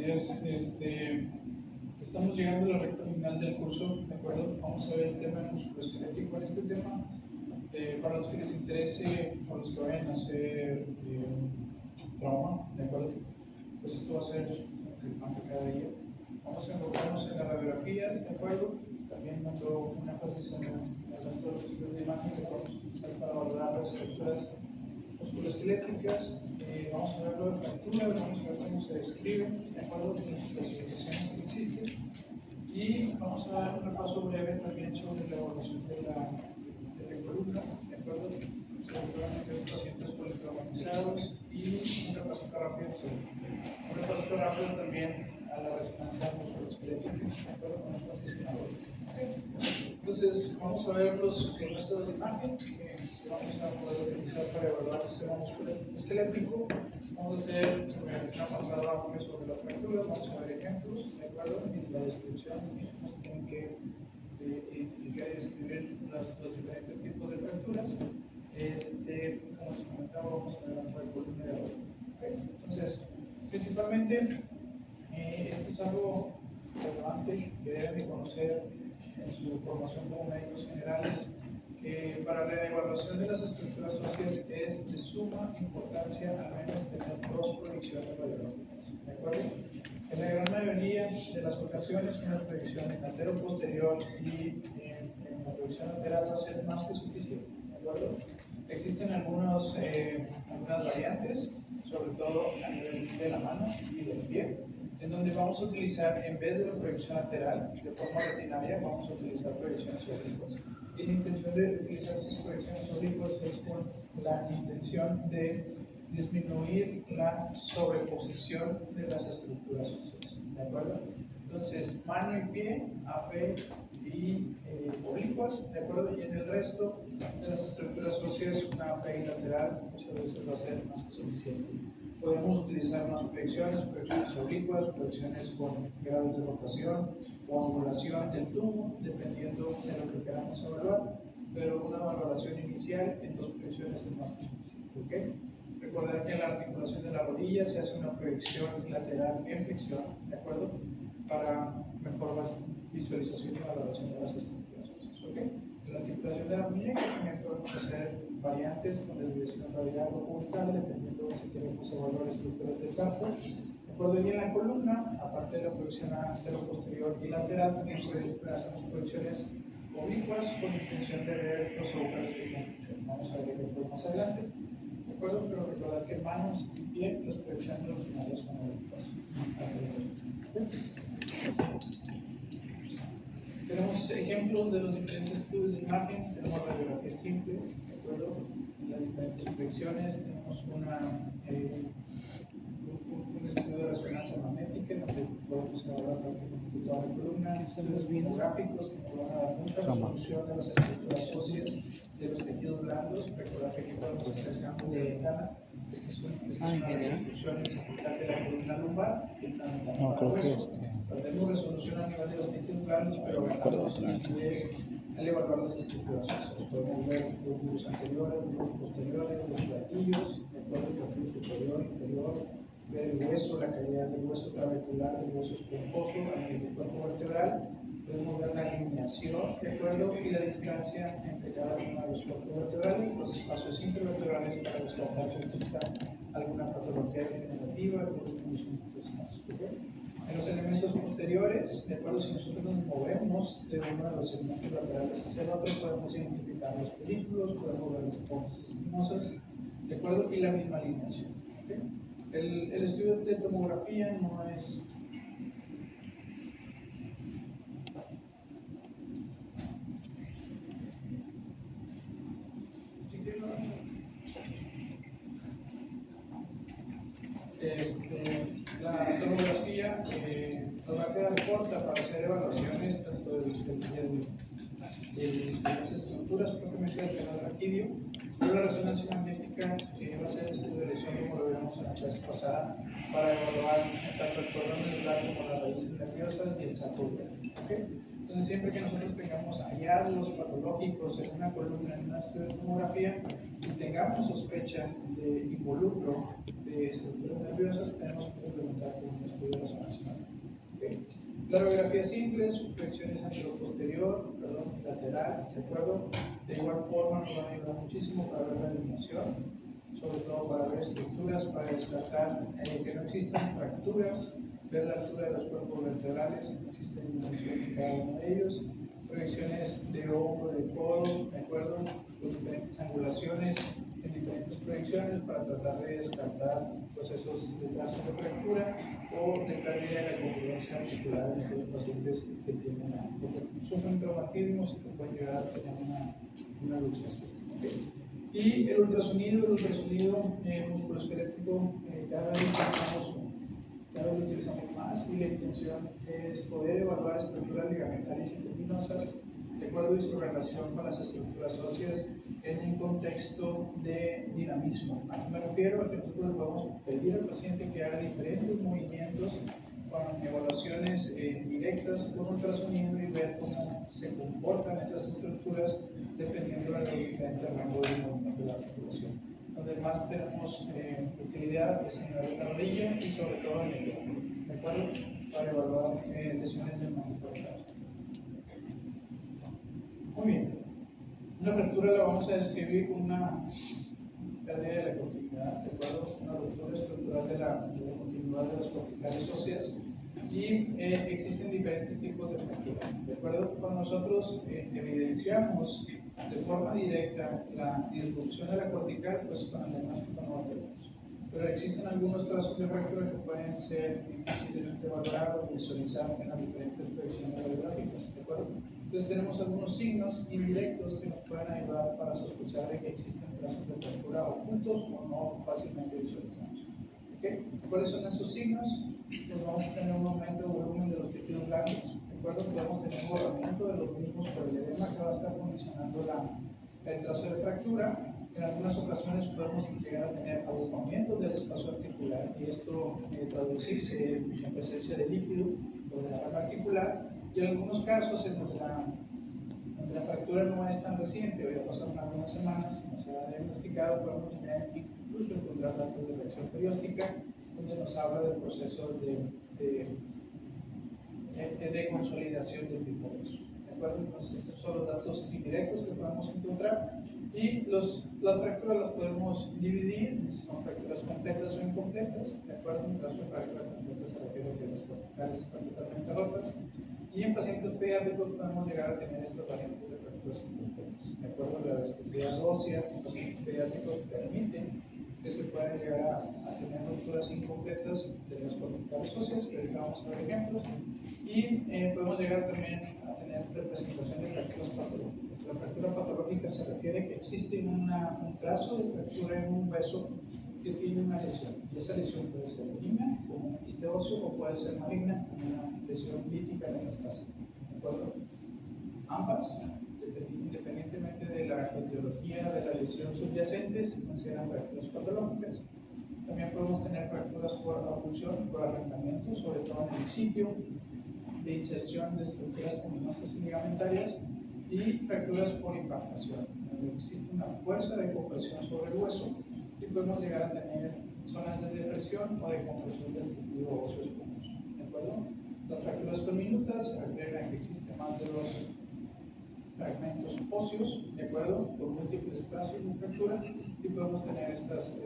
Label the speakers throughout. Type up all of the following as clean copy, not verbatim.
Speaker 1: días. Estamos llegando a la recta final del curso, ¿de acuerdo? Vamos a ver el tema musculoesquelético. En este tema, para los que les interese o los que vayan a hacer trauma, ¿de acuerdo? Pues esto va a ser el pan de cada día. Vamos a enfocarnos en las radiografías, ¿de acuerdo? También dando una énfasis en el resto de los estudios de imagen que podemos utilizar para valorar las estructuras musculoesqueléticas. Vamos a ver lo de fracturas, vamos a ver cómo se describen, de acuerdo con las clasificaciones que existen, y vamos a dar un repaso breve también sobre la evaluación de la columna, de acuerdo, sobre los pacientes politraumatizados, y un repaso rápido también a la resonancia musculoesquelética, de acuerdo con énfasis en la lógica. Entonces, vamos a ver los métodos de imagen que vamos a poder utilizar para evaluar el sistema musculoesquelético. Vamos a hacer una pasada rápida sobre las fracturas, vamos a ver ejemplos, ¿de acuerdo? En la descripción nos tienen que identificar y describir los diferentes tipos de fracturas. Como les comentaba, vamos a ver la columna de abajo. Entonces, principalmente, esto es algo relevante que deben de conocer en su formación como médicos generales, que para la evaluación de las estructuras óseas es de suma importancia al menos tener dos proyecciones radiológicas, ¿de acuerdo? En la gran mayoría de las ocasiones una proyección en antero-posterior y en la proyección lateral va a ser más que suficiente, ¿de acuerdo? Existen algunas variantes, sobre todo a nivel de la mano y del pie, en donde vamos a utilizar, en vez de la proyección lateral, de forma retinaria, vamos a utilizar proyecciones oblicuas. Y la intención de utilizar esas proyecciones oblicuas es con la intención de disminuir la sobreposición de las estructuras óseas, ¿de acuerdo? Entonces, mano y pie, AP y oblicuas, ¿de acuerdo? Y en el resto de las estructuras óseas, una AP lateral muchas veces va a ser más que suficiente. Podemos utilizar más proyecciones oblicuas, proyecciones con grados de rotación o angulación del tubo, dependiendo de lo que queramos evaluar, pero una valoración inicial en dos proyecciones es más que suficiente, ¿ok? Recordar que en la articulación de la rodilla se hace una proyección lateral en flexión, ¿de acuerdo? Para mejor visualización y valoración de las estructuras óseas, ¿ok? En la articulación de la muñeca también podemos hacer variantes con desviación radial o orbital, dependiendo de si queremos evaluar estructuras del campo. ¿De acuerdo? Y en la columna, aparte de la proyección antero-posterior y lateral, también hacemos proyecciones oblicuas con intención de ver los agujeros de construcción. Vamos a ver ejemplos más adelante. ¿De acuerdo? Pero recordar que manos y pie, las proyecciones longitudinales son oblicuas. Tenemos ejemplos de los diferentes estudios de imagen, tenemos radiografías simples, ¿de acuerdo? Las diferentes proyecciones, tenemos un estudio de resonancia magnética, donde podemos evaluar prácticamente toda la columna, estudios biográficos que nos van a dar mucha resolución de las estructuras óseas, de los tejidos blandos. Recordar que aquí podemos hacer campos de ventana. Esta es una reconstrucción en sagital de la columna lumbar y una ventana para hueso. Perdemos resolución a nivel de los tejidos blandos, pero ganamos nitidez al evaluar las estructuras óseas. Podemos ver los glúteos anteriores, los glúteos posteriores, los platillos, el platillo superior, inferior, ver el hueso, la calidad del hueso trabecular, del hueso esponjoso a nivel del cuerpo vertebral. Podemos ver la alineación, ¿de acuerdo? Y la distancia entre cada uno de los cuerpos vertebrales, los espacios intervertebrales, para descartar que exista alguna patología degenerativa, algunos más. En los elementos posteriores, ¿de acuerdo? Si nosotros nos movemos de uno de los elementos laterales hacia el otro, podemos identificar los pedículos, podemos ver las hipófisis espinosas, ¿de acuerdo? Y la misma alineación. ¿Okay? El estudio de tomografía no es... La tomografía nos va a quedar corta para hacer evaluaciones tanto de las estructuras propiamente del canal raquídeo, pero la resonancia magnética va a ser el estudio de lesión, como lo vimos en la clase pasada, para evaluar tanto el cordón medular como las raíces nerviosas y el saco. ¿Okay? Entonces, siempre que nosotros tengamos hallazgos patológicos en una columna, en un estudio de tomografía y tengamos sospecha de involucro de estructuras nerviosas, tenemos que complementar con un estudio de resonancia magnética. ¿Okay? La radiografía simple, proyecciones anteroposterior, lateral, ¿de acuerdo? De igual forma nos va a ayudar muchísimo para ver la alineación, sobre todo para ver estructuras, para descartar que no existan fracturas, ver la altura de los cuerpos vertebrales, si no existe disminución en cada uno de ellos, proyecciones de hombro, de codo, ¿de acuerdo? Con diferentes angulaciones en diferentes proyecciones para tratar de descartar procesos de trazo de fractura o de pérdida de la congruencia articular en aquellos pacientes que sufren traumatismos y que pueden llegar a tener una luxación. ¿Okay? Y el ultrasonido musculoesquelético, cada vez lo utilizamos más y la intención es poder evaluar estructuras ligamentarias y tendinosas, de acuerdo, y su relación con las estructuras óseas en un contexto de dinamismo. ¿A qué me refiero? A que nosotros podemos pedir al paciente que haga diferentes movimientos con evaluaciones directas con ultrasonido y ver cómo se comportan esas estructuras dependiendo de los diferentes rangos de movimiento de la articulación. Donde más tenemos utilidad es en la rodilla y sobre todo en el hombro, ¿de acuerdo? Para evaluar lesiones del manguito lateral. Muy bien. Una fractura la vamos a describir con una pérdida de la continuidad, ¿de acuerdo? Una ruptura estructural de la continuidad de las corticales óseas. Y existen diferentes tipos de fractura, ¿de acuerdo? Cuando nosotros evidenciamos de forma directa la disrupción de la cortical, pues con el diagnóstico no lo tenemos. Pero existen algunos trazos de fractura que pueden ser difíciles de valorar o visualizar en las diferentes proyecciones radiográficas, ¿de acuerdo? Entonces tenemos algunos signos indirectos que nos pueden ayudar para sospechar de que existen trazos de fractura ocultos o no fácilmente visualizados. ¿Okay? ¿Cuáles son esos signos? Pues vamos a tener un aumento de volumen de los tejidos blandos, ¿de acuerdo? Podemos tener un borramiento de los mismos por el edema que va a estar condicionando el trazo de fractura. En algunas ocasiones podemos llegar a tener agrupamientos del espacio articular y esto traducirse en presencia de líquido o de la rama articular, y en algunos casos en donde la fractura no es tan reciente o ya pasaron algunas semanas, no se ha diagnosticado, podemos incluso encontrar datos de reacción perióstica donde nos habla del proceso de consolidación del mismo hueso. ¿De acuerdo? Entonces, estos son los datos indirectos que podemos encontrar y las fracturas las podemos dividir, son fracturas completas o incompletas. ¿De acuerdo? En caso de fractura completa se refiere a que las corticales están totalmente rotas. Y en pacientes pediátricos podemos llegar a tener estas variantes de fracturas incompletas. De acuerdo, la elasticidad ósea en pacientes pediátricos permite que se puedan llegar a tener rupturas incompletas de las corticales óseas, que ahorita vamos a ver ejemplos, y podemos llegar también a tener representación de fracturas patológicas. La fractura patológica se refiere a que existe un trazo de fractura en un hueso que tiene una lesión, y esa lesión puede ser benigna, como un quiste óseo, o puede ser maligna, como una lesión lítica de metastásica. ¿De acuerdo? Ambas, independientemente de la etiología de la lesión subyacente, se consideran fracturas patológicas. También podemos tener fracturas por abulsión, por arrancamiento, sobre todo en el sitio de inserción de estructuras tendinosas y ligamentarias, y fracturas por impactación, donde existe una fuerza de compresión sobre el hueso y podemos llegar a tener zonas de depresión o de compresión del tejido óseo espumoso. ¿De acuerdo? Las fracturas conminutas se refieren a que existen más de dos fragmentos óseos, ¿de acuerdo? Con múltiples trazos de fractura, y podemos tener estas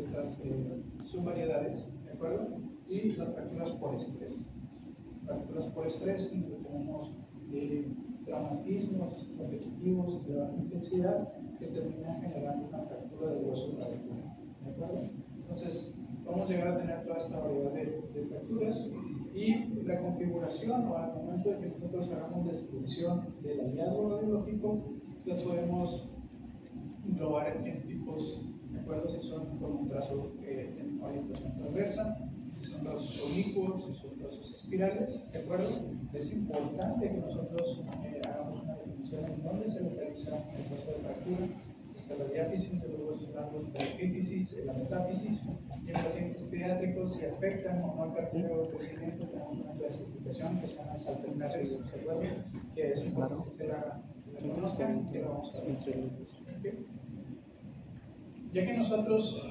Speaker 1: subvariedades, ¿de acuerdo? Y las fracturas por estrés. Fracturas por estrés, en donde tenemos traumatismos repetitivos de baja intensidad que terminan generando una fractura del hueso clavicular, ¿de acuerdo? Entonces, vamos a llegar a tener toda esta variedad de fracturas, y la configuración, o al momento de que nosotros hagamos descripción del hallazgo radiológico, las podemos englobar en tipos, ¿de acuerdo? Si son con un trazo en orientación transversa, si son trazos oblicuos, si son trazos espirales, ¿de acuerdo? Es importante que nosotros hagamos una definición en dónde se localiza el trazo de fractura. Está la diáfisis de los huesos largos, está la epífisis, la metáfisis, y en pacientes pediátricos, si afectan o no al cartílago de crecimiento, tenemos una clasificación que se llama salternares, que es importante que la conozcan y que la vamos a ver. ¿Okay? Ya que nosotros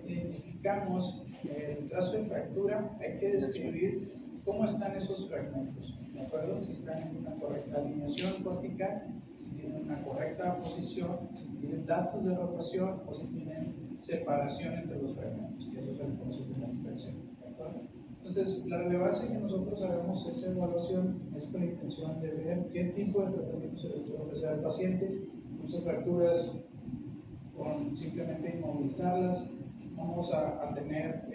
Speaker 1: identificamos el trazo de fractura, hay que describir cómo están esos fragmentos, ¿de acuerdo? Si están en una correcta alineación cortical, si tienen una correcta posición, si tienen datos de rotación o si tienen separación entre los fragmentos, que eso es el concepto de la extracción, ¿de acuerdo? Entonces, la relevancia que nosotros hagamos esa evaluación es con la intención de ver qué tipo de tratamiento se le puede ofrecer al paciente, con sus fracturas, con simplemente inmovilizarlas. Vamos a tener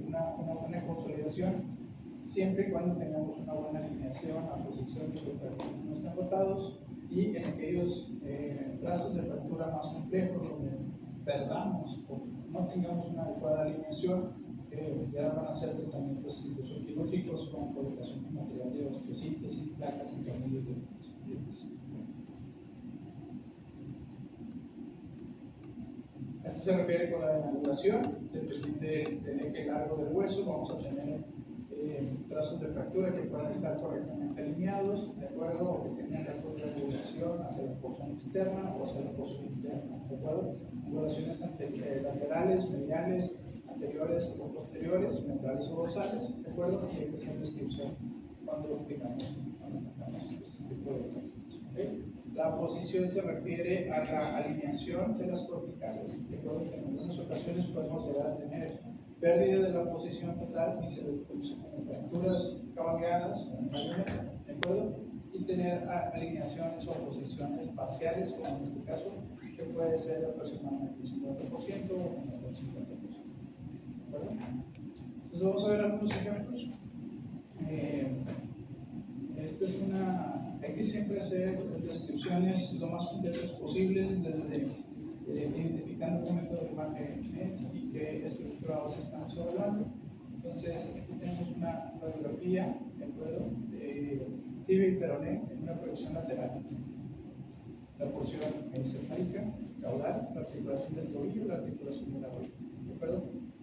Speaker 1: una buena consolidación siempre y cuando tengamos una buena alineación a posición de los fragmentos no están rotados, y en aquellos trazos de fractura más complejos donde perdamos o no tengamos una adecuada alineación, ya van a ser tratamientos incluso quirúrgicos con colocación de material de osteosíntesis, placas y tornillos de fijación. Esto se refiere con la angulación, dependiendo del eje largo del hueso, vamos a tener trazos de fractura que puedan estar correctamente alineados, ¿de acuerdo? O que tengan datos de angulación hacia la porción externa o hacia la porción interna, ¿de acuerdo? Angulaciones laterales, mediales, anteriores o posteriores, ventrales o dorsales, ¿de acuerdo? Y hay que hacer descripción cuando tengamos este tipo de tratamientos, ¿okay? La posición se refiere a la alineación de las corticales, ¿de acuerdo? Que en algunas ocasiones podemos llegar a tener pérdida de la posición total y se le conoce como fracturas cabalgadas o en marioneta, ¿de acuerdo? Y tener alineaciones o posiciones parciales, como en este caso, que puede ser aproximadamente el 50% o menos del 50%, ¿de acuerdo? Entonces vamos a ver algunos ejemplos. Esta es hay que siempre hacer descripciones lo más completas posibles, desde identificando qué método de imagen es y qué estructura estamos hablando. Entonces, aquí tenemos una radiografía, ¿de acuerdo?, de tibia y peroné en una proyección lateral. La porción encefálica, caudal, la articulación del tobillo y la articulación de la rodilla, ¿de acuerdo?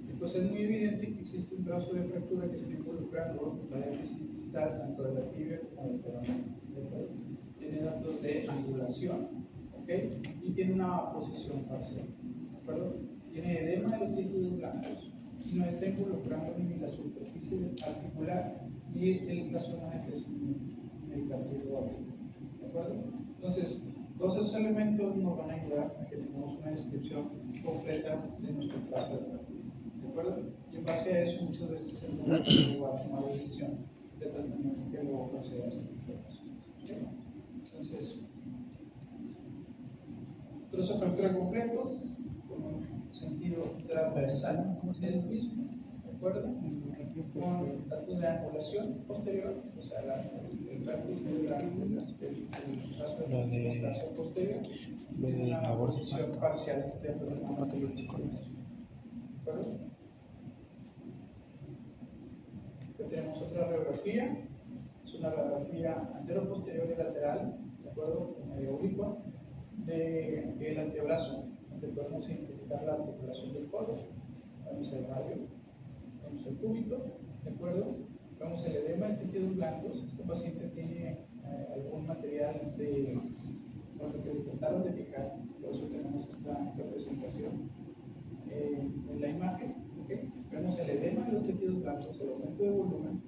Speaker 1: Entonces es muy evidente que existe un trazo de fractura que está involucrando la diáfisis distal tanto de la tibia como del peroné, ¿de acuerdo? Tiene datos de angulación, ¿ok? Y tiene una posición parcial, ¿de acuerdo? Tiene edema de los tejidos blancos y no está involucrando ni la superficie articular ni la zona de crecimiento ni el cartílago articular, ¿de acuerdo? Entonces, todos esos elementos nos van a ayudar a que tengamos una descripción completa de nuestro trazo de fractura, ¿de acuerdo? Y en base a eso, muchas veces el médico va a tomar decisión de tratamiento que luego proceda a este tipo de pacientes, ¿okay? Entonces, trazo de fractura completo con un sentido transversal del mismo, ¿de acuerdo? Con datos de angulación posterior, o sea, el vértice del trazo de fractura posterior, tiene una posición parcial dentro del momento de ¿de acuerdo? Aquí tenemos otra radiografía, es una radiografía antero-posterior y lateral, ¿de acuerdo? Medio oblicua, del antebrazo, donde podemos identificar la articulación del codo. Vemos el radio, vemos el cúbito, ¿de acuerdo? Vemos el edema de tejidos blancos. Este paciente tiene algún material de lo que le intentaron de fijar, por eso tenemos esta representación en la imagen, ¿okay? Vemos el edema de los tejidos blancos, el aumento de volumen,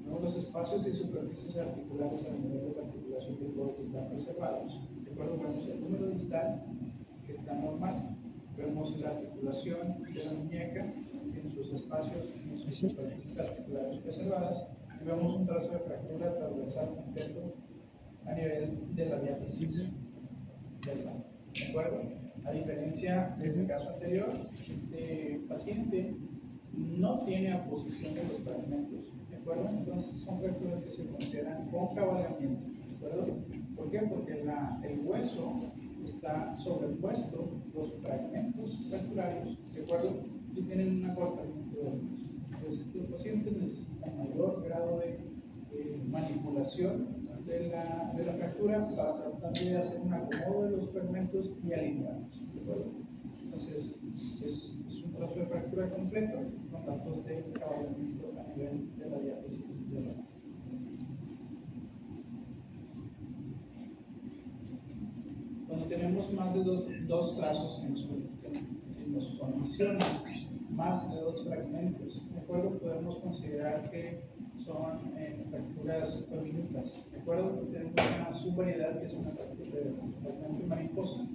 Speaker 1: vemos los espacios y superficies articulares a nivel de la articulación del codo que están preservados, ¿de acuerdo? Vemos el número distal que está normal, vemos la articulación de la muñeca en sus espacios y sus superficies articulares preservadas, y vemos un trazo de fractura transversal completo a nivel de la diáfisis del banco, ¿de acuerdo? A diferencia del caso anterior, este paciente no tiene aposición de los fragmentos, ¿de acuerdo? Entonces son fracturas que se consideran con cabalgamiento, ¿de acuerdo? ¿Por qué? Porque el hueso está sobrepuesto los fragmentos fracturarios, ¿de acuerdo? Y tienen un acortamiento del hueso. Entonces estos pacientes necesitan mayor grado de manipulación de la fractura para tratar de hacer un acomodo de los fragmentos y alinearlos, ¿de acuerdo? Entonces, es un trazo de fractura completo con datos de caballamiento a nivel de la diáfisis de la. Cuando tenemos más de dos trazos que nos nos condiciona más de dos fragmentos, ¿de acuerdo? Podemos considerar que son fracturas diminutas, ¿de acuerdo? Tenemos una subvariedad que es una fractura de fragmento mariposa,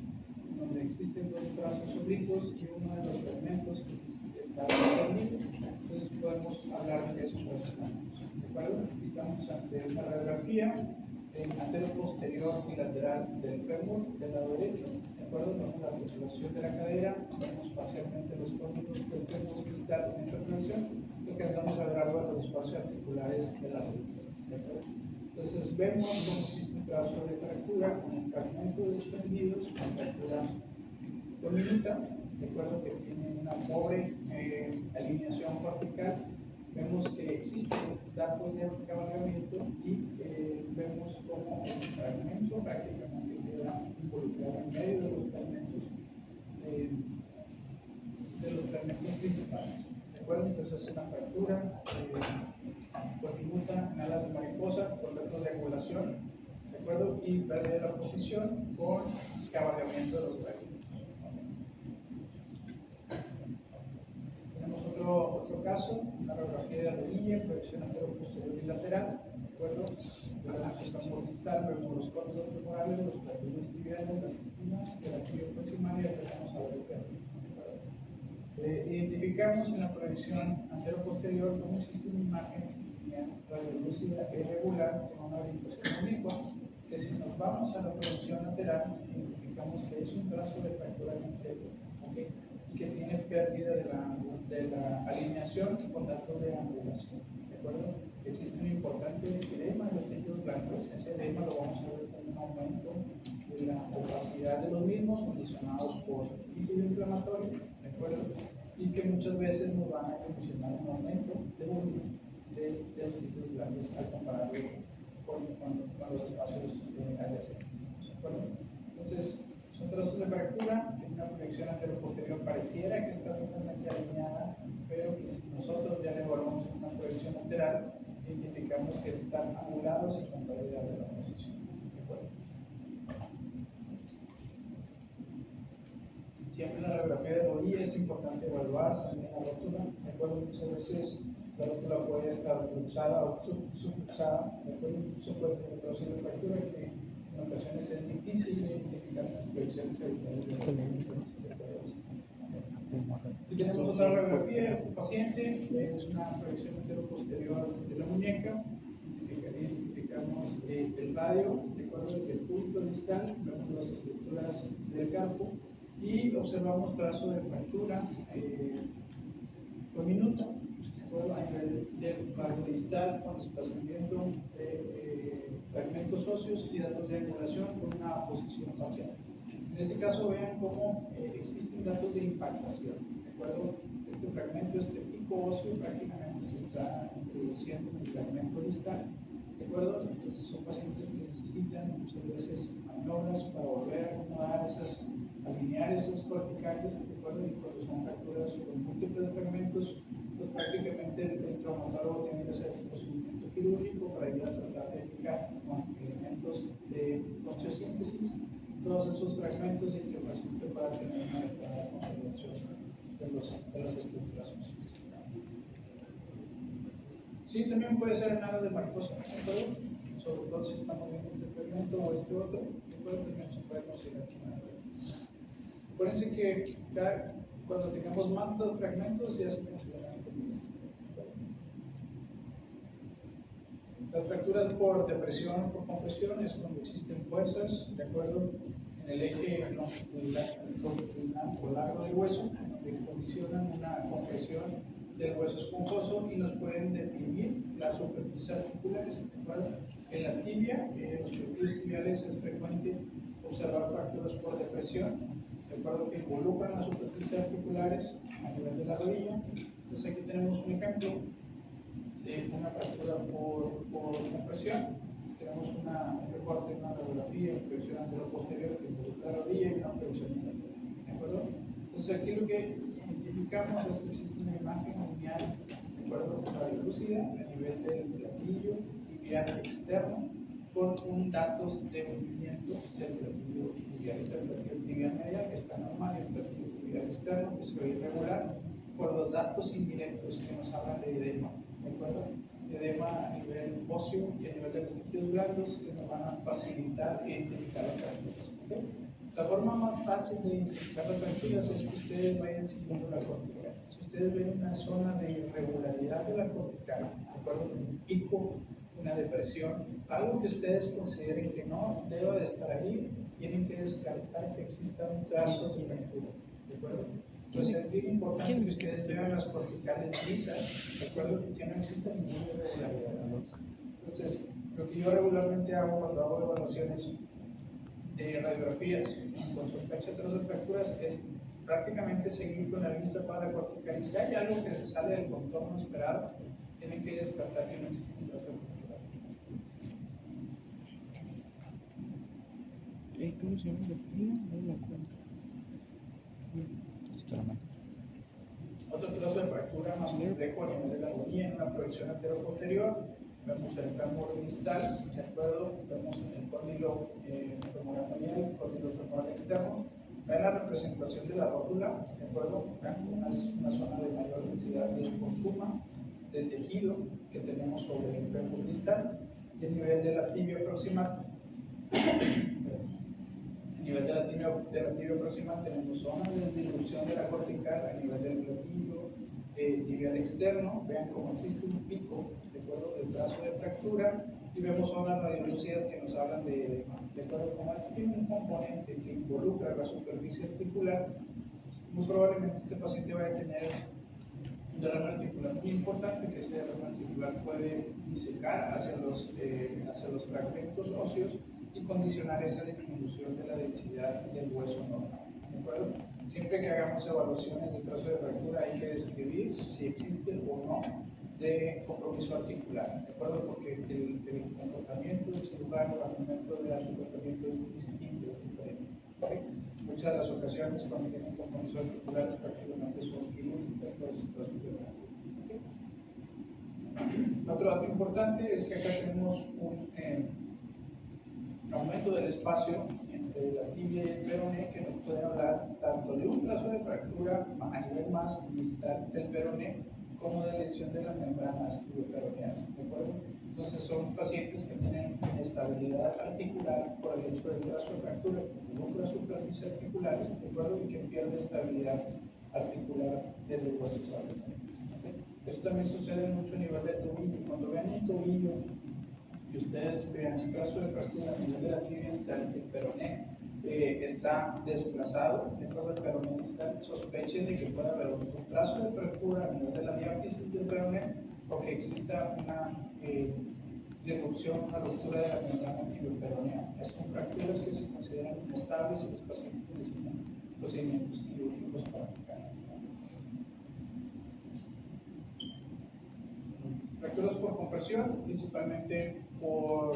Speaker 1: donde existen dos trazos oblicuos y uno de los fragmentos que está extendido. Entonces podemos hablar de que es un trazo mariposa, ¿de acuerdo? Aquí estamos ante una radiografía antero-posterior y lateral del fémur del lado derecho, ¿de acuerdo? Vemos la articulación de la cadera, vemos parcialmente los cóndilos del fémur distal en esta proyección y alcanzamos a ver algo de los espacios articulares de la rodilla, ¿de acuerdo? Entonces vemos cómo existe un trazo de fractura con fragmentos desprendidos, una fractura diminuta, de acuerdo, que tiene una pobre alineación cortical. Vemos que existen datos de cabalgamiento y vemos cómo el fragmento prácticamente queda involucrado en medio de los fragmentos principales. ¿De acuerdo? Entonces es una fractura diminuta en alas de mariposa por datos de angulación, ¿de acuerdo? Y pérdida de la posición con cabalgamiento de los fragmentos. Tenemos otro caso, una radiografía de la rodilla, proyección antero-posterior y lateral, ¿de acuerdo? Vemos el fémur distal, vemos los cóndilos femorales, los platillos tibiales, las espinas de la tibia proximal y empezamos a ver el fémur. Identificamos en la proyección antero-posterior cómo existe una imagen radiolúcida e irregular con una orientación oblicua, que si nos vamos a la proyección lateral, identificamos que es un trazo de fractura anterior, ¿okay? Y que tiene pérdida de la alineación con datos de angulación, ¿de acuerdo? Existe un importante edema en los tejidos blancos, ese edema lo vamos a ver con un aumento de la opacidad de los mismos condicionados por líquido inflamatorio, ¿de acuerdo? Y que muchas veces nos van a condicionar un aumento de volumen de los tejidos blancos al compararlo con los espacios adyacentes, ¿de acuerdo? Entonces, son trazos de fractura, que una proyección antero-posterior pareciera que está totalmente alineada, pero que si nosotros ya le evaluamos en una proyección lateral, identificamos que están angulados y con pérdida de la posición, ¿de acuerdo? Siempre en la radiografía de rodilla es importante evaluar también la rótula, ¿de acuerdo? Muchas veces la rótula puede estar luxada o subluxada, ¿de acuerdo? Incluso puede tener trozos de fractura que en ocasiones es difícil de identificar las proyecciones habituales de la y tenemos otra radiografía de un paciente, es una proyección antero-posterior de la muñeca, identificamos el radio, de acuerdo, el punto distal, vemos las estructuras del carpo y observamos trazo de fractura minuta, de acuerdo, a nivel del radio distal con desplazamiento de fragmentos óseos y datos de angulación con una posición parcial. En este caso vean cómo existen datos de impactación, ¿de acuerdo? Este fragmento, este pico óseo prácticamente se está introduciendo en el fragmento distal, ¿de acuerdo? Entonces son pacientes que necesitan muchas veces maniobras para volver a acomodar alinear esas corticales, ¿de acuerdo? Y cuando son fracturas con múltiples fragmentos, pues prácticamente el traumatólogo tiene que hacer un procedimiento quirúrgico para ir a tratar de fijar con elementos de osteosíntesis todos esos fragmentos y que el paciente pueda tener una adecuada consolidación de las estructuras óseas. Sí, también puede ser en alas de mariposa, ¿de acuerdo? Sobre todo si estamos viendo este fragmento o este otro, ¿de acuerdo? También se puede considerar una alas. Acuérdense que cuando tengamos más de fragmentos ya se consideran como. Las fracturas por depresión o por compresión es cuando existen fuerzas, ¿de acuerdo? En el eje longitudinal o largo del hueso, que condicionan una compresión del hueso esponjoso y nos pueden deprimir las superficies articulares, ¿de acuerdo? En la tibia, en los perfiles tibiales es frecuente observar fracturas por depresión, ¿de acuerdo? Que involucran las superficies articulares a nivel de la rodilla. Entonces aquí tenemos un ejemplo de una fractura por compresión. Tenemos un recorte, una radiografía, una proyección antero-posterior que involucra la rodilla y una proyección lateral, ¿de acuerdo? Entonces aquí lo que identificamos es que existe una imagen lineal, ¿de acuerdo? Radiolúcida a nivel del platillo tibial externo con datos de movimiento del platillo tibial. Este es el platillo tibial medial que está normal y el platillo tibial externo que se ve irregular por los datos indirectos que nos hablan de edema, ¿de acuerdo? Edema a nivel óseo y a nivel de los tejidos blandos que nos van a facilitar identificar las fracturas. ¿Okay? La forma más fácil de identificar las fracturas es que ustedes vayan siguiendo la cortical. Si ustedes ven una zona de irregularidad de la cortical, ¿de acuerdo? Un pico, una depresión, algo que ustedes consideren que no deba de estar ahí, tienen que descartar que exista un trazo de fractura, ¿de acuerdo? Entonces es bien importante que ustedes vean las corticales lisas, ¿de acuerdo? Y que no exista ninguna irregularidad. Entonces, lo que yo regularmente hago cuando hago evaluaciones de radiografías con sospecha de trazo de fracturas es prácticamente seguir con la vista para la cortical. Y si hay algo que se sale del contorno esperado, tienen que descartar que no existe un trazo de fractura.
Speaker 2: ¿Cómo se llama? No me acuerdo.
Speaker 1: Otro trozo de fractura más complejo a nivel de la rodilla en una proyección anterior-posterior. Vemos el fémur distal, ¿de acuerdo? Vemos el cóndilo femoral medial, el cóndilo femoral externo. Vean la representación de la rótula, ¿de acuerdo? Vean una zona de mayor densidad de consuma de tejido que tenemos sobre el fémur distal y el nivel de la tibia proximal. A nivel de la tibia proximal tenemos zonas de dilución de la cortical a nivel del platillo tibial externo. Vean cómo existe un pico, de acuerdo, del trazo de fractura, y vemos zonas radiolúcidas que nos hablan de acuerdo, como este tiene un componente que involucra la superficie articular, muy probablemente este paciente va a tener un derrame articular muy importante, que este derrame articular puede disecar hacia los fragmentos óseos y condicionar esa disminución de la densidad del hueso normal. ¿De acuerdo? Siempre que hagamos evaluaciones de trazo de fractura hay que describir si existe o no de compromiso articular, ¿de acuerdo? Porque el comportamiento del cirujano al momento de dar su tratamiento es distinto, es diferente. ¿Okay? Muchas de las ocasiones cuando tienen compromiso articular prácticamente son quirúrgicas los trazos de fractura. ¿Okay? Otro dato importante es que acá tenemos un aumento del espacio entre la tibia y el peroné que nos puede hablar tanto de un trazo de fractura a nivel más distal del peroné como de lesión de las membranas tibioperoneas, ¿de acuerdo? Entonces son pacientes que tienen inestabilidad articular por el hecho del trazo de fractura que involucra superficies articulares, ¿de acuerdo? Y que pierde estabilidad articular de los huesos adyacentes. ¿Okay? Eso también sucede mucho a nivel del tobillo. Cuando vean un tobillo y ustedes vean un trazo de fractura a nivel de la tibia distal, el peroné está desplazado dentro del peroné distal, sospechen de que pueda haber un trazo de fractura a nivel de la diáfisis del peroné o que exista una disrupción, una ruptura de la membrana tibioperonea. Son fracturas que se consideran inestables y los pacientes necesitan procedimientos quirúrgicos para aplicar. Fracturas por compresión, principalmente por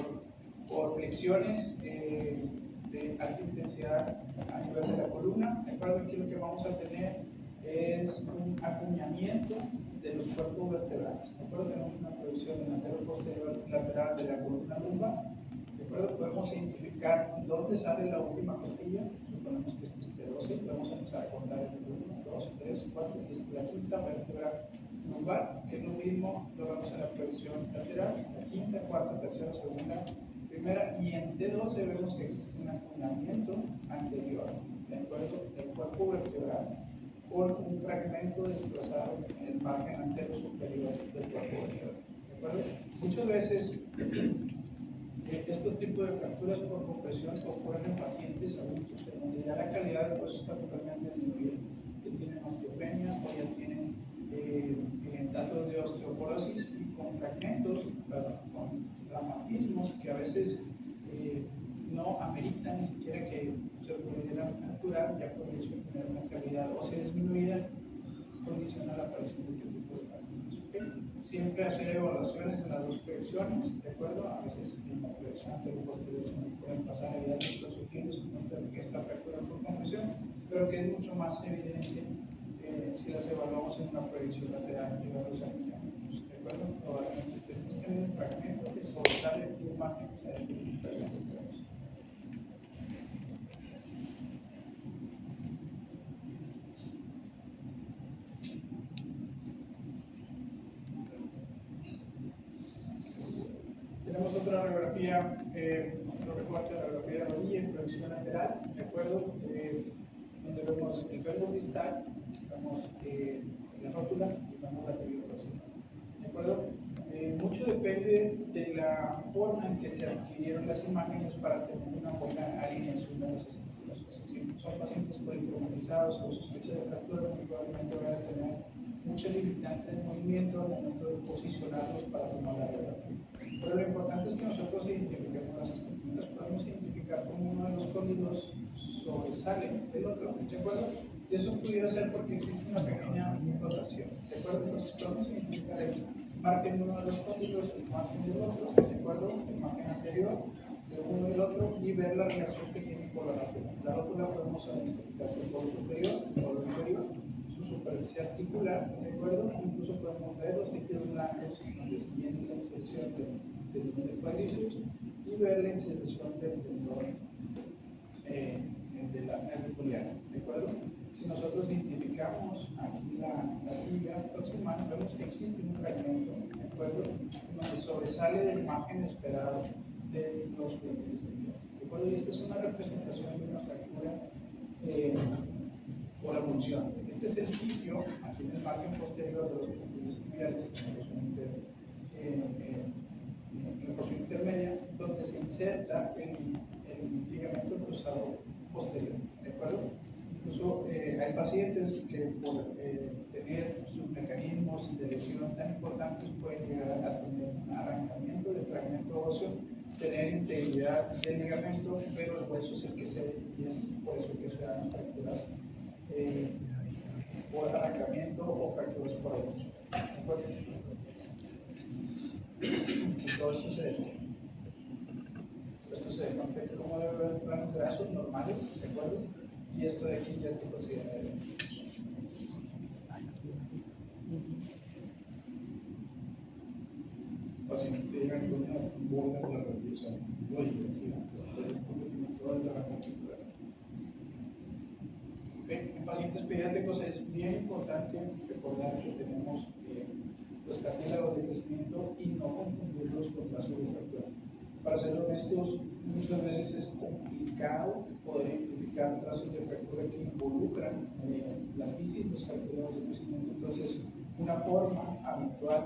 Speaker 1: flexiones de alta intensidad a nivel de la columna. De acuerdo, aquí lo que vamos a tener es un acuñamiento de los cuerpos vertebrales. De acuerdo, tenemos una proyección delantero posterior lateral de la columna lumbar. De acuerdo, podemos identificar dónde sale la última costilla. Suponemos que este es T12, podemos empezar a contar el 1, 2, 3, 4, y esta es la quinta vértebra lumbar, que es lo mismo, lo vemos en la proyección lateral, la quinta, cuarta, tercera, segunda, primera, y en T12 vemos que existe un acuñamiento anterior, ¿de acuerdo?, del cuerpo vertebral con un fragmento desplazado en el margen antero superior del cuerpo vertebral, ¿de acuerdo? Muchas veces estos tipos de fracturas por compresión ocurren en pacientes adultos, en donde ya la calidad de hueso está totalmente disminuida, que tienen osteopenia o ya tienen datos de osteoporosis y con fragmentos, con traumatismos que a veces no ameritan ni siquiera que se pudieran fracturar, ya por eso tener una calidad ósea disminuida condiciona la aparición de este tipo de fracturas. ¿Okay? Siempre hacer evaluaciones en las dos proyecciones, ¿de acuerdo? A veces en la proyección anterior y posterior se nos pueden pasar evidentemente sutiles como esta fractura por compresión, pero que es mucho más evidente si las evaluamos en una proyección lateral y varios años, ¿de acuerdo? Probablemente estemos teniendo un fragmento que sobresale un margen del fragmento. otra radiografía, otro recorte de la radiografía de rodilla en proyección lateral, ¿de acuerdo? Donde vemos el fémur distal, vemos la rótula y vemos la tibia próxima, ¿de acuerdo? Mucho depende de la forma en que se adquirieron las imágenes para tener una buena alineación de las estructuras. O sea, si son pacientes politraumatizados con sospecha de fractura, muy probablemente van a tener mucha limitante de movimiento al momento de posicionarlos para tomar la radiografía. Pero lo importante es que nosotros identifiquemos las estructuras, podemos identificar cómo uno de los cóndilos sobresale del otro, ¿de acuerdo? Y eso pudiera ser porque existe una pequeña rotación, ¿de acuerdo? Entonces podemos identificar el margen de uno de los cóndilos, el margen del otro, ¿de acuerdo? El margen anterior de uno y el otro y ver la relación que tienen con la rótula. La rótula podemos identificar su polo superior, su polo inferior, su superficie articular, ¿de acuerdo? Incluso podemos ver los tejidos blancos donde viene la inserción del cuádriceps y ver la inserción del tendón de la auricular, ¿de acuerdo? Si nosotros identificamos aquí la tibia proximal, vemos que existe un fragmento, ¿de acuerdo? Donde sobresale del margen esperado de los pliegues tibiales, ¿de acuerdo? Y esta es una representación de una fractura por abulsión. Este es el sitio, aquí en el margen posterior de los pliegues tibiales, en la porción intermedia, donde se inserta el ligamento cruzado posterior, ¿de acuerdo? Incluso hay pacientes que por tener sus mecanismos de lesión tan importantes pueden llegar a tener arrancamiento del fragmento óseo, tener integridad del ligamento, pero el hueso es el que cede y es por eso que se dan fracturas por arrancamiento o fracturas por abulsión, ¿de acuerdo? Y todo esto se detiene. Esto se detiene como debe haber planos grasos normales, ¿de acuerdo? Y esto de aquí ya está considerado. Pacientes que llegan con una bola de la revolución, en pacientes pediátricos es bien importante recordar que tenemos los cartílagos de crecimiento y no confundirlos con trazos de fractura. Para ser honestos, muchas veces es complicado poder identificar trazos de fractura que involucran las fisis, los cartílagos de crecimiento. Entonces, una forma habitual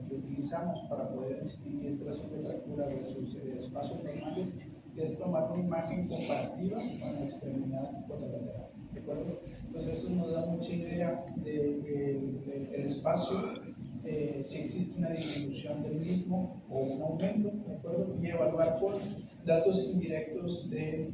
Speaker 1: que utilizamos para poder distinguir trazos de fractura versus espacios normales es tomar una imagen comparativa con la extremidad contralateral, ¿de acuerdo? Entonces, eso nos da mucha idea del espacio, si existe una disminución del mismo o un aumento, ¿de acuerdo? Y evaluar con datos indirectos de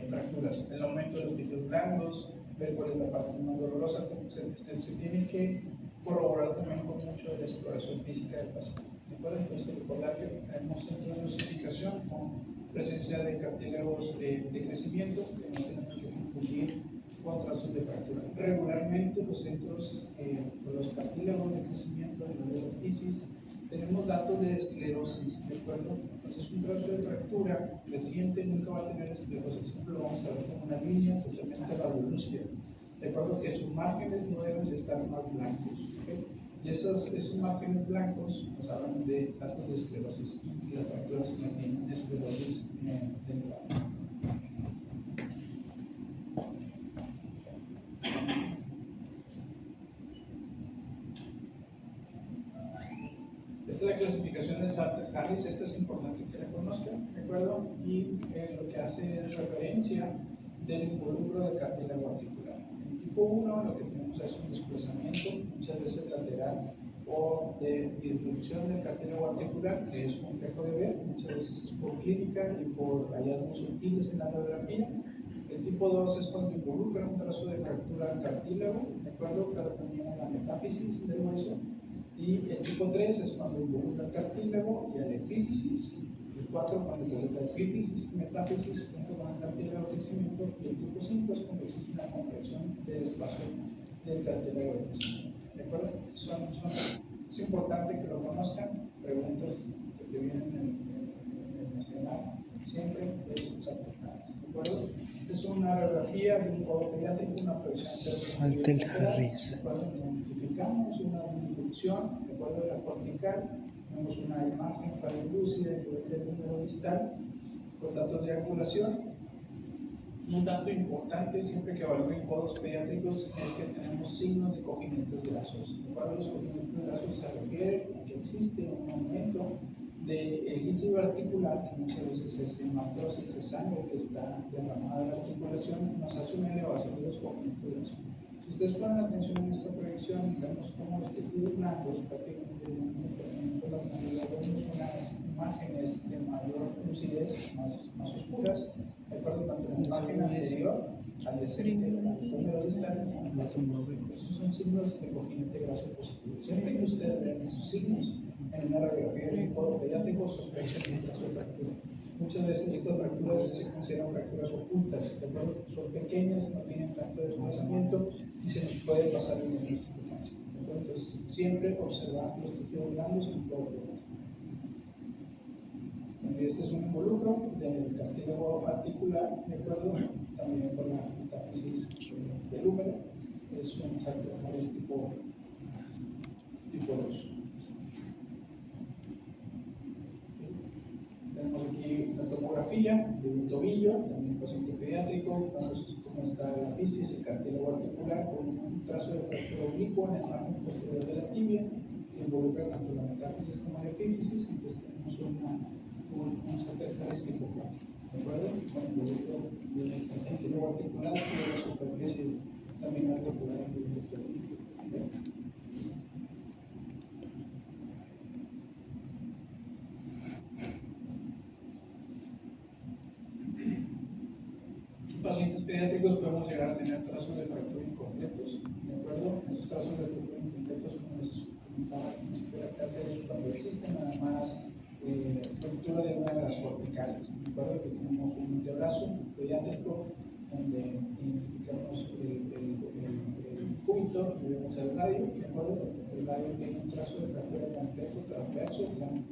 Speaker 1: fracturas, el aumento de los tejidos blandos, ver cuál es la parte más dolorosa. Se tiene que corroborar también con mucho de la exploración física del paciente, ¿de acuerdo? Entonces, recordar que tenemos centros de dosificación con presencia de cartílagos de crecimiento, que no tenemos que confundir con trazos de fractura. Regularmente los centros, los cartílagos de crecimiento de las fisis, tenemos datos de esclerosis, ¿de acuerdo? Entonces un trazo de fractura reciente nunca va a tener esclerosis, siempre lo vamos a ver como una línea totalmente radiolúcida, ¿de acuerdo? Que sus márgenes no deben de estar más blancos, ¿okay? Y esos márgenes blancos nos hablan de datos de esclerosis y las fracturas que no tienen esclerosis dentral. Esta es la clasificación del Salter-Harris, esta es importante que la conozcan, ¿de acuerdo? Y lo que hace es referencia del involucro del cartílago articular. En tipo 1 lo que tenemos es un desplazamiento, muchas veces lateral, o de disrupción del cartílago articular, que es complejo de ver, muchas veces es por clínica y por hallazgos sutiles en la radiografía. El tipo 2 es cuando involucra un trazo de fractura al cartílago, ¿de acuerdo? Claro, también en la metáfisis del hueso. Y el tipo 3 es cuando involucra el cartílago y a la epífisis. El 4 cuando involucra epífisis y metáfisis junto con el cartílago de crecimiento. Y el tipo 5 es cuando existe una compresión del espacio del cartílago de crecimiento. ¿De acuerdo? Es importante que lo conozcan. Preguntas que te vienen en el tema siempre de Salter-Harris. ¿De acuerdo? Esta es una radiografía de un cuadro pediátrico, una proyección
Speaker 2: Salter-Harris.
Speaker 1: ¿de acuerdo? Identificamos una disrupción, ¿de acuerdo? De la cortical, tenemos una imagen radiolúcida a nivel del número distal con datos de angulación. Un dato importante siempre que evalúen codos pediátricos es que tenemos signos de cojimientos grasos. Los cojimientos grasos se refieren a que existe un aumento del líquido articular, que muchas veces es hematosis, es sangre que está derramada en la articulación, nos hace una elevación de los cojimientos grasos. Si ustedes ponen atención en esta proyección, vemos cómo los tejidos blancos, prácticamente en toda la comunidad, vemos unas imágenes de mayor lucidez, más oscuras, de acuerdo tanto en la imagen anterior, adyacente al número distal. Esos son signos de cojimiento graso positivo. Siempre que ustedes vean esos signos en una radiografía de un codo pediátrico, sospechen de esa fractura. Muchas veces estas fracturas se consideran fracturas ocultas, ¿de acuerdo? Son pequeñas, no tienen tanto desplazamiento y se nos puede pasar el diagnóstico fácil. Entonces, siempre observar los tejidos blandos en el codo pediátrico. Este es un involucro del cartílago articular, ¿de acuerdo? También con la metáfisis del húmero, es un sarcófago tipo 2. Tenemos aquí una tomografía de un tobillo, también un paciente pediátrico, vemos cómo está la fisis, el cartílago articular, con un trazo de fractura oblicuo en el margen posterior de la tibia, que involucra tanto la metáfisis como la epífisis, entonces tenemos un satélite tipo 4, ¿de acuerdo? Con el involucro del cartílago articular y de la superficie también articular en el tobillo. Pacientes pediátricos podemos llegar a tener trazos de fractura incompletos, ¿de acuerdo? Esos trazos de fractura incompletos, como les comentaba al principio de la clase, es cuando existe nada más fractura de una de las corticales, ¿de acuerdo? Que tenemos un antebrazo pediátrico donde identificamos el cúbito y vemos el radio, ¿de acuerdo? El radio tiene un trazo de fractura completo transverso con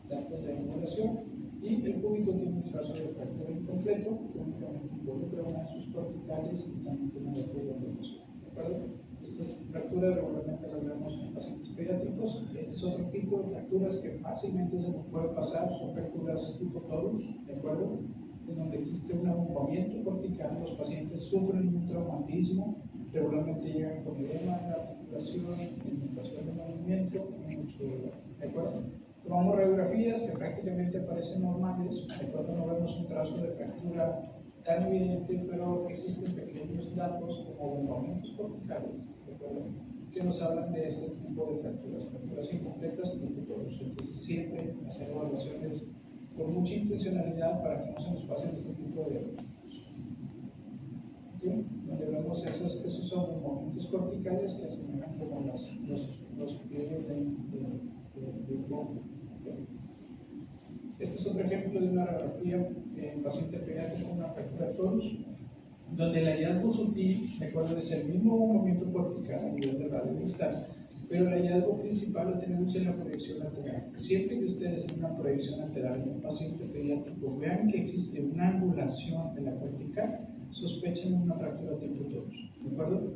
Speaker 1: datos de angulación. Y el cúbito tiene un trazo de fractura incompleto que únicamente involucra una de sus corticales y también tiene datos de angulación. ¿De acuerdo? Estas fracturas regularmente las vemos en pacientes pediátricos. Este es otro tipo de fracturas que fácilmente se nos puede pasar, son fracturas tipo torus, ¿de acuerdo? En donde existe un abombamiento cortical, los pacientes sufren un traumatismo, regularmente llegan con edema en la articulación, limitación de movimiento y mucho dolor, ¿de acuerdo? Tomamos radiografías que prácticamente parecen normales, de acuerdo, no vemos un trazo de fractura tan evidente, pero existen pequeños datos como abombamientos corticales, de acuerdo, que nos hablan de este tipo de fracturas incompletas tipo torus. Entonces, siempre hacer evaluaciones con mucha intencionalidad para que no se nos pasen este tipo de diagnósticos. ¿Okay? Donde vemos esos abombamientos corticales que asemejan como los pliegues de un bombo. Este es otro ejemplo de una radiografía en paciente pediátrico con una fractura torus, donde el hallazgo sutil, de acuerdo, es el mismo movimiento cortical a nivel de radio distal, pero el hallazgo principal lo tenemos en la proyección lateral. Siempre que ustedes en una proyección lateral en un paciente pediátrico vean que existe una angulación de la cortical, sospechen una fractura tipo torus, ¿de acuerdo?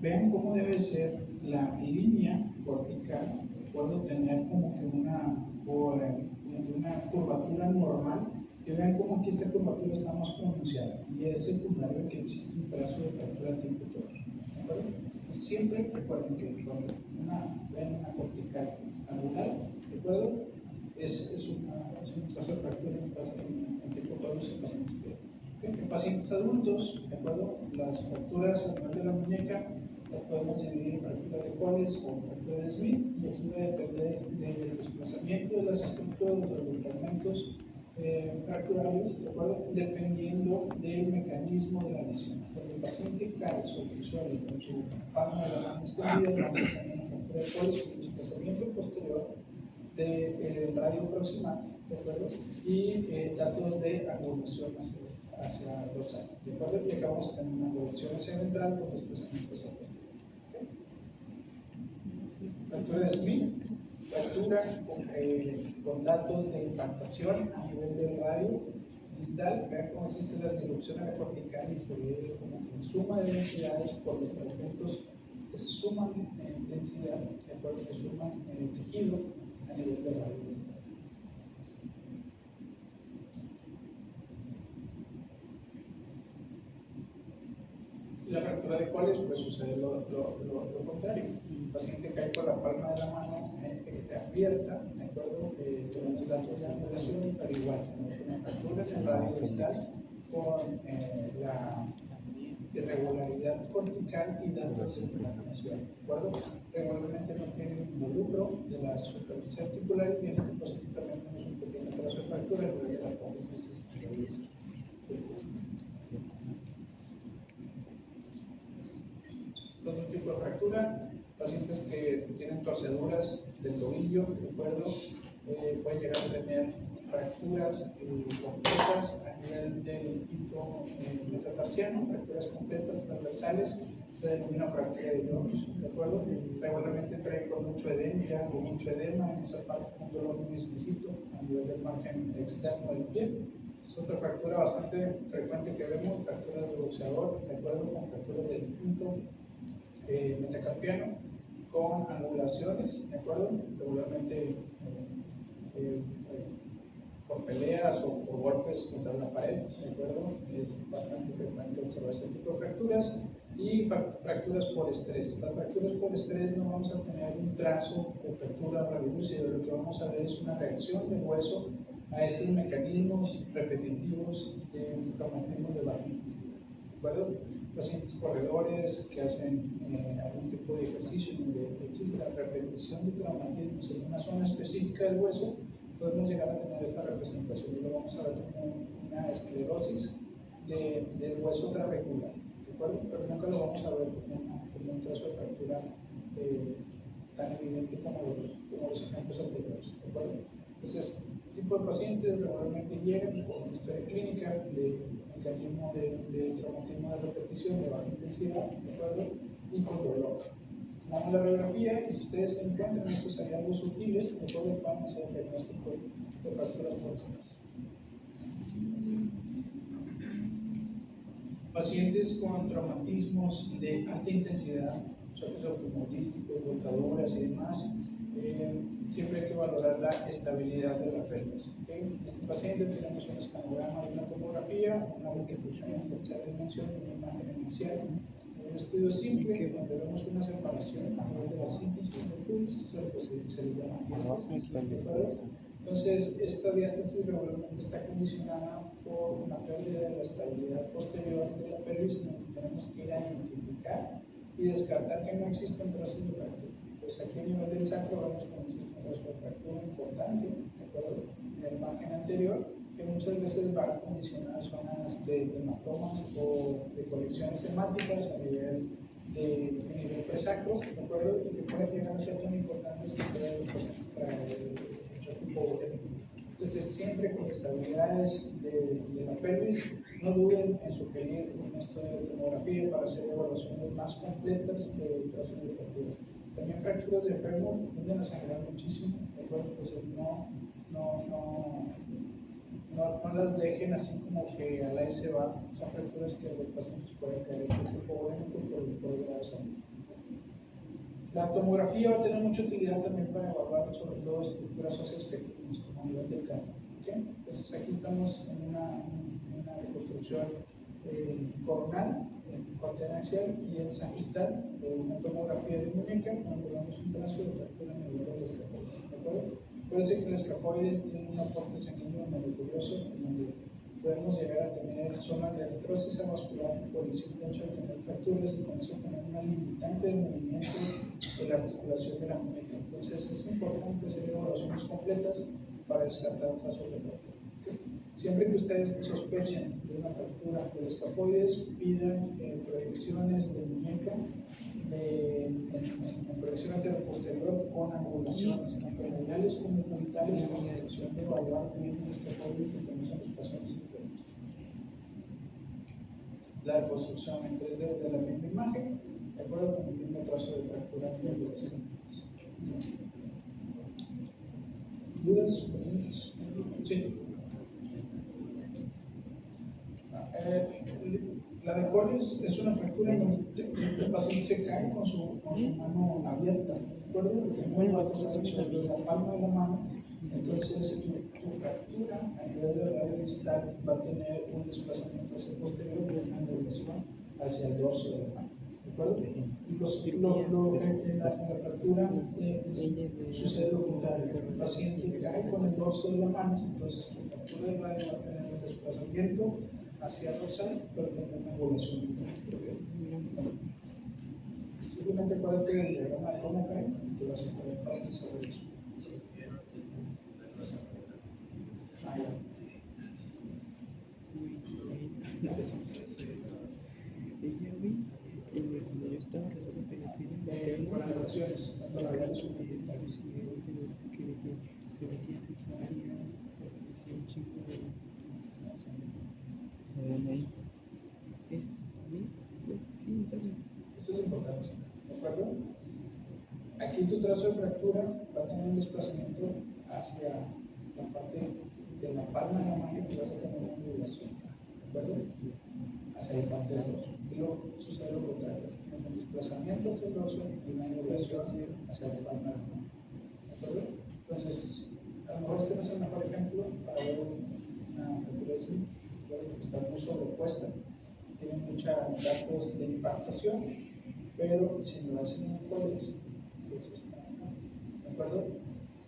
Speaker 1: Vean cómo debe ser la línea cortical, ¿de acuerdo? Tener como que una curvatura normal, que vean cómo aquí esta curvatura está más pronunciada y es secundario que existe un trazo de fractura tipo torus, ¿de acuerdo? Pues siempre recuerden que cuando ven una cortical angular, ¿de acuerdo? Es un trazo de fractura en tipo torus en pacientes pediátricos. En pacientes adultos, ¿de acuerdo? Las fracturas a nivel de la muñeca las podemos dividir en fractura de Coles o fractura de Smith, y aquí va a depender del desplazamiento de las estructuras de los fragmentos fracturarios, ¿de acuerdo? Dependiendo del mecanismo de la lesión. Cuando el paciente cae sobre el suelo con su palma de la mano extendida, vamos a tener una fractura de Coles con desplazamiento posterior del radio proximal, ¿de acuerdo? Y datos de angulación hacia dorsal, ¿de acuerdo? Y acabamos de tener una angulación hacia ventral con desplazamiento hacia posterior. Fractura de Smith, fractura con datos de impactación a nivel del radio distal. Vean cómo existe la disrupción a la cortical y se ve como que suma de densidades por los fragmentos que suman densidad, de acuerdo, que suman tejido, a nivel de la vista. Y la fractura de coles, pues sucede lo contrario. El paciente cae con la palma de la mano abierta, ¿de acuerdo? Tenemos datos de angulación, pero igual tenemos una fractura en radio distal con la irregularidad cortical y datos de inflamación, ¿de acuerdo? Regularmente no tiene involucro de la superficie articular y en este paciente también tenemos un pequeño trazo de fractura en la apófisis estreoides. Este es otro tipo de fractura, pacientes que tienen torceduras del tobillo, ¿de acuerdo? Pueden llegar a tener fracturas completas a nivel del pito metatarsiano, fracturas completas transversales, se denomina fractura de Jones, ¿de acuerdo? Regularmente trae con mucho edema en esa parte, un dolor muy exquisito a nivel del margen externo del pie. Es otra fractura bastante frecuente que vemos, fracturas del boxeador, ¿de acuerdo? Con fracturas del pito metacarpiano, con angulaciones, ¿de acuerdo? Regularmente por peleas o por golpes contra una pared, ¿de acuerdo? Es bastante frecuente observar este tipo de fracturas y fracturas por estrés. Las fracturas por estrés no vamos a tener un trazo de fractura radiolúcido, lo que vamos a ver es una reacción del hueso a esos mecanismos repetitivos de traumatismo de baja intensidad, ¿de acuerdo? Pacientes corredores que hacen algún tipo de ejercicio donde existe la repetición de traumatismos en una zona específica del hueso, podemos llegar a tener esta representación y lo vamos a ver como una esclerosis del hueso trabecular, ¿de acuerdo? Pero nunca lo vamos a ver como un trazo de fractura tan evidente como los ejemplos anteriores, ¿de acuerdo? Entonces, este tipo de pacientes regularmente llegan con una historia clínica de mecanismo de traumatismo de repetición de baja intensidad, ¿de acuerdo? Y con dolor. Tomamos la radiografía y si ustedes se encuentran estos hallazgos sutiles, de acuerdo, pueden hacer el diagnóstico de fracturas por estrés. Pacientes con traumatismos de alta intensidad, choques automovilísticos, volcaduras y demás, siempre hay que valorar la estabilidad de la pelvis. ¿Okay? Este paciente tenemos un escanograma de una tomografía, una reconstrucción en tercera dimensión de una imagen inicial, un estudio simple donde vemos una separación a través de la síntesis de fluidos, se le llama diástasis, ¿de acuerdo? Entonces, esta diástasis regularmente está condicionada por una pérdida de la estabilidad posterior de la pelvis, donde tenemos que ir a identificar y descartar que no existen trazos de fractura. Pues aquí a nivel del sacro vemos que existe un trazo de fractura importante, ¿de acuerdo? En el margen anterior, que muchas veces va a condicionar zonas de hematomas o de colecciones hemáticas a nivel de presacro, ¿de acuerdo? Y que pueden llegar a ser tan importantes que pueden mucho tipo de. Entonces, siempre con estabilidades de la pelvis, no duden en sugerir un estudio de tomografía para hacer evaluaciones más completas de trazos de fractura. También fracturas de fémur tienden a sangrar muchísimo, ¿de acuerdo? Entonces, no las dejen así como que a la S va. Son fracturas que los pacientes pueden caer en tipo por el grado de sangre. La tomografía va a tener mucha utilidad también para evaluar sobre todo estructuras óseas pequeñas como a nivel del cráneo. ¿Okay? Entonces aquí estamos en una reconstrucción coronal, en corte axial y en sagital, una tomografía de muñeca donde vemos un trazo de fractura en el nivel del escafoides, ¿de acuerdo? Puede ser que el escafoides tiene un aporte sanguíneo medio curioso en donde podemos llegar a tener zonas de necrosis avascular por el simple hecho de tener fracturas y con eso tener una limitante de movimiento de la articulación de la muñeca. Entonces es importante hacer evaluaciones completas para descartar casos de fractura. Siempre que ustedes sospechen de una fractura del escafoides, pidan proyecciones de muñeca en proyección anteroposterior con angulaciones, tanto mediales como puntales, con la intención de evaluar bien el escafoides y también los pacientes enfermos. La reconstrucción en 3D de la misma imagen, de acuerdo con el mismo trazo de fractura de las herramientas. ¿Dudas? ¿Preguntas? Sí. La de Colles es una fractura en donde paciente se cae con su mano abierta, ¿de acuerdo?
Speaker 2: Bueno,
Speaker 1: Va a
Speaker 2: los
Speaker 1: tocar
Speaker 2: tres
Speaker 1: sobre la palma de la mano, entonces tu fractura a nivel de radio distal va a tener un desplazamiento hacia el posterior y una angulación hacia el dorso de la mano, ¿de acuerdo? Y en la fractura sucede lo contrario, el paciente cae con el dorso de la mano, entonces tu fractura de radio va a tener un desplazamiento hacia el dorsal, pero también una angulación interna. Simplemente acuérdate del diagrama de cómo cae y te vas a poder partir sobre eso. Ah, ya.
Speaker 2: Empezamos a hacer esto. Ella vi cuando yo estaba rezando pediatría
Speaker 1: Con las
Speaker 2: materna,
Speaker 1: relaciones, tanto
Speaker 2: la
Speaker 1: labiales
Speaker 2: que
Speaker 1: como genitales.
Speaker 2: decía que metía cesáreas, decía un chingo de ahí. ¿Es bien? Pues sí, está bien.
Speaker 1: Eso es lo importante, ¿de acuerdo? Aquí tu trazo de fractura va a tener un desplazamiento hacia la parte de la palma de la mano y vas a tener una angulación, ¿de acuerdo? Hacia la parte del dorso. Y luego sucede lo contrario, tenemos un desplazamiento hacia el dorso y una angulación hacia la palma de la mano, ¿de acuerdo? Entonces, a lo mejor este no es el mejor ejemplo para ver una fractura así, porque está muy sobrepuesta, tiene muchos datos de impactación, pero si lo hacen en coles, pues está, ¿de acuerdo?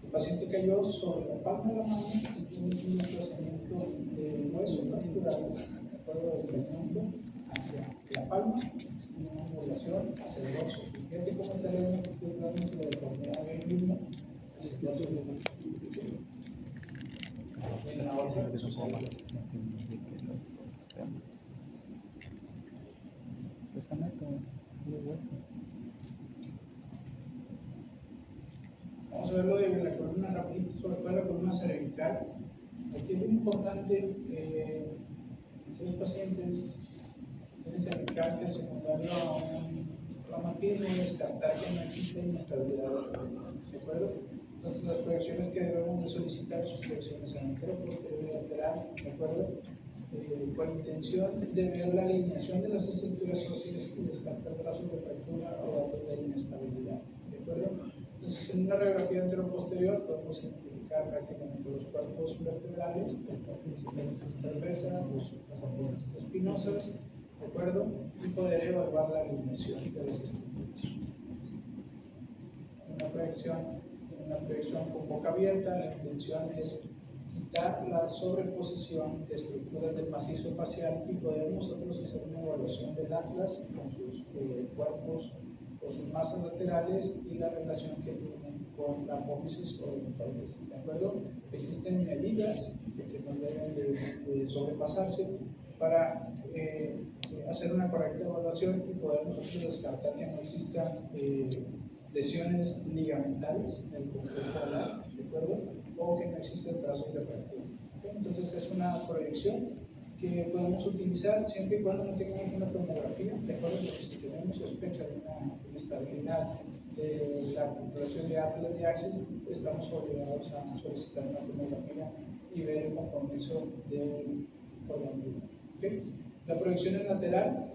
Speaker 1: El paciente cayó sobre la palma de la mano y tiene un desplazamiento del hueso fracturado, ¿de acuerdo? Del fragmento hacia la palma y una angulación hacia el dorso. Fíjate cómo está el plano de la deformidad del mismo hacia el dorso de la mano. En la otra,
Speaker 2: Pues anato, de hueso.
Speaker 1: vamos a verlo de la columna rápida, sobre todo la columna cervical. Aquí es muy importante que los pacientes tienen cervical que secundario a un traumatismo descartar que no existe inestabilidad de la columna, ¿de acuerdo? Entonces las proyecciones que debemos de solicitar son proyecciones anterior, posterior y lateral, ¿de acuerdo? Con intención de ver la alineación de las estructuras óseas y descartar brazos de fractura o datos de inestabilidad, ¿de acuerdo? Entonces, en una radiografía anterior-posterior podemos identificar prácticamente los cuerpos vertebrales, las transversas, las aportes espinosas, ¿de acuerdo? Y poder evaluar la alineación de las estructuras. Una proyección con boca abierta, la intención es quitar la sobreposición de estructuras del macizo facial y poder nosotros hacer una evaluación del atlas con sus cuerpos o sus masas laterales y la relación que tienen con la apófisis o deltoides, ¿de acuerdo? Existen medidas que nos deben de sobrepasarse para hacer una correcta evaluación y poder nosotros descartar que no existan lesiones ligamentales en el complejo alar, ¿de acuerdo? O que no existen trazos de fractura. ¿Okay? Entonces es una proyección que podemos utilizar siempre y cuando no tengamos una tomografía, ¿de acuerdo? Porque si tenemos sospecha de una inestabilidad de la articulación de atlas y axis, estamos obligados a solicitar una tomografía y ver el compromiso del órgano. ¿Okay? La proyección en lateral